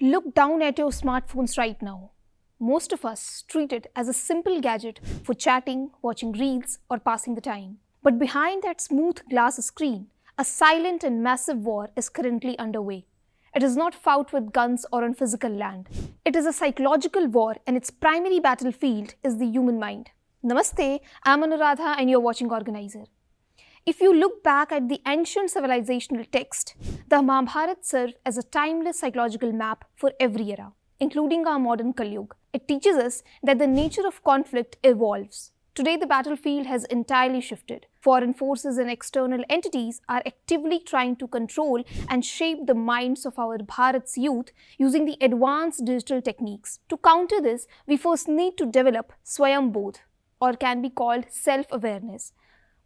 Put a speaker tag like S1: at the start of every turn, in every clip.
S1: Look down at your smartphones right now. Most of us treat it as a simple gadget for chatting, watching reels, or passing the time. But behind that smooth glass screen, a silent and massive war is currently underway. It is not fought with guns or on physical land. It is a psychological war, and its primary battlefield is the human mind. Namaste, I'm Anuradha and you're watching Organiser. If you look back at the ancient civilizational text, the Mahabharata served as a timeless psychological map for every era, including our modern Kali Yuga. It teaches us that the nature of conflict evolves. Today, the battlefield has entirely shifted. Foreign forces and external entities are actively trying to control and shape the minds of our Bharat's youth using the advanced digital techniques. To counter this, we first need to develop Swayambodh, or can be called self-awareness.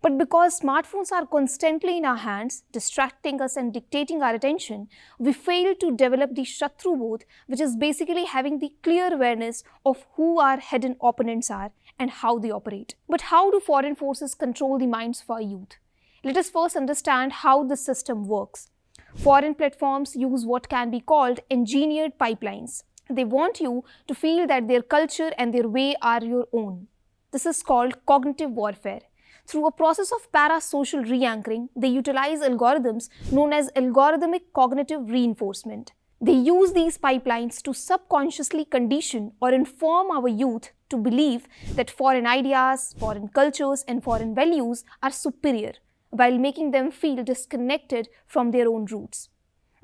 S1: But because smartphones are constantly in our hands, distracting us and dictating our attention, we fail to develop the Shatrubodh, which is basically having the clear awareness of who our hidden opponents are and how they operate. But how do foreign forces control the minds of our youth? Let us first understand how this system works. Foreign platforms use what can be called engineered pipelines. They want you to feel that their culture and their way are your own. This is called cognitive warfare. Through a process of parasocial re-anchoring, they utilize algorithms known as algorithmic cognitive reinforcement. They use these pipelines to subconsciously condition or inform our youth to believe that foreign ideas, foreign cultures, and foreign values are superior, while making them feel disconnected from their own roots.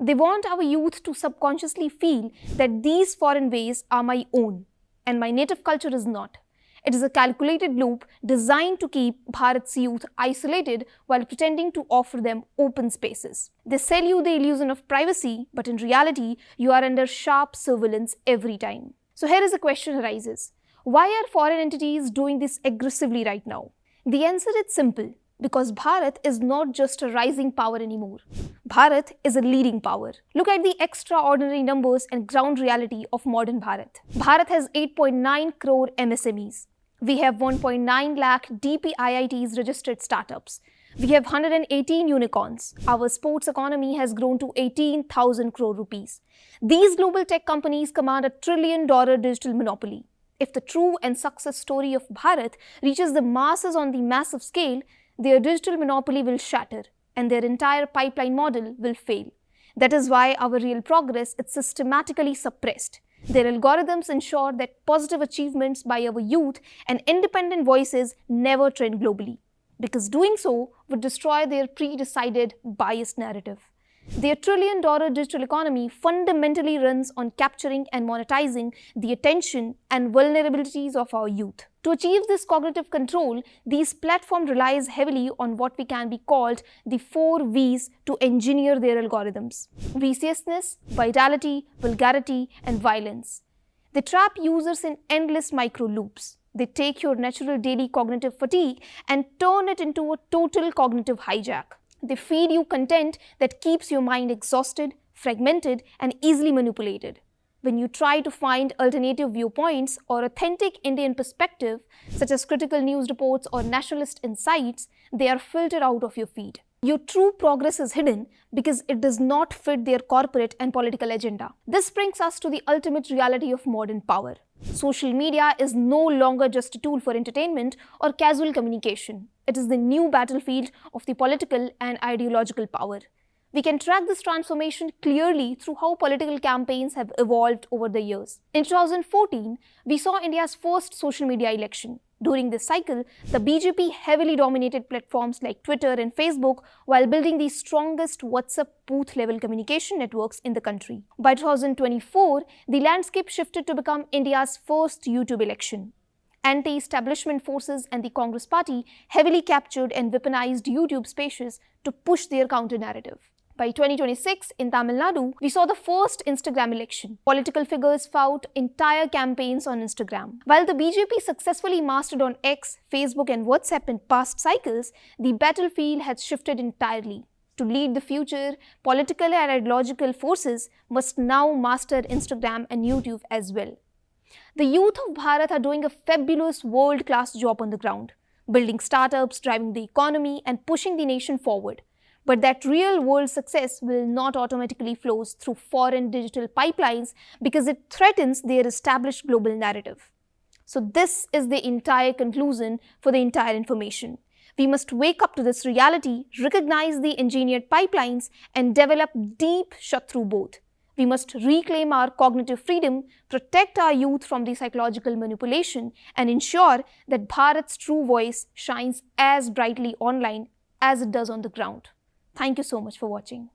S1: They want our youth to subconsciously feel that these foreign ways are my own, and my native culture is not. It is a calculated loop designed to keep Bharat's youth isolated while pretending to offer them open spaces. They sell you the illusion of privacy, but in reality, you are under sharp surveillance every time. So here is a question arises. Why are foreign entities doing this aggressively right now? The answer is simple. Because Bharat is not just a rising power anymore. Bharat is a leading power. Look at the extraordinary numbers and ground reality of modern Bharat. Bharat has 8.9 crore MSMEs. We have 1.9 lakh DPIITs registered startups. We have 118 unicorns. Our sports economy has grown to 18,000 crore rupees. These global tech companies command a $1 trillion digital monopoly. If the true and success story of Bharat reaches the masses on the massive scale, their digital monopoly will shatter and their entire pipeline model will fail. That is why our real progress is systematically suppressed. Their algorithms ensure that positive achievements by our youth and independent voices never trend globally, because doing so would destroy their pre-decided biased narrative. Their $1 trillion digital economy fundamentally runs on capturing and monetizing the attention and vulnerabilities of our youth. To achieve this cognitive control, these platforms relies heavily on what we can be called the 4 V's to engineer their algorithms: viciousness, vitality, vulgarity, and violence. They trap users in endless micro loops. They take your natural daily cognitive fatigue and turn it into a total cognitive hijack. They feed you content that keeps your mind exhausted, fragmented, and easily manipulated. When you try to find alternative viewpoints or authentic Indian perspective, such as critical news reports or nationalist insights, they are filtered out of your feed. Your true progress is hidden because it does not fit their corporate and political agenda. This brings us to the ultimate reality of modern power. Social media is no longer just a tool for entertainment or casual communication. It is the new battlefield of the political and ideological power. We can track this transformation clearly through how political campaigns have evolved over the years. In 2014, we saw India's first social media election. During this cycle, the BJP heavily dominated platforms like Twitter and Facebook while building the strongest WhatsApp booth-level communication networks in the country. By 2024, the landscape shifted to become India's first YouTube election. Anti-establishment forces and the Congress party heavily captured and weaponized YouTube spaces to push their counter-narrative. By 2026, in Tamil Nadu, we saw the first Instagram election. Political figures fought entire campaigns on Instagram. While the BJP successfully mastered on X, Facebook, and WhatsApp in past cycles, the battlefield has shifted entirely. To lead the future, political and ideological forces must now master Instagram and YouTube as well. The youth of Bharat are doing a fabulous world-class job on the ground, building startups, driving the economy, and pushing the nation forward. but that real-world success will not automatically flow through foreign digital pipelines because it threatens their established global narrative. So this is the entire conclusion for the entire information. We must wake up to this reality, recognize the engineered pipelines, and develop deep shut through both. We must reclaim our cognitive freedom, protect our youth from the psychological manipulation, and ensure that Bharat's true voice shines as brightly online as it does on the ground. Thank you so much for watching.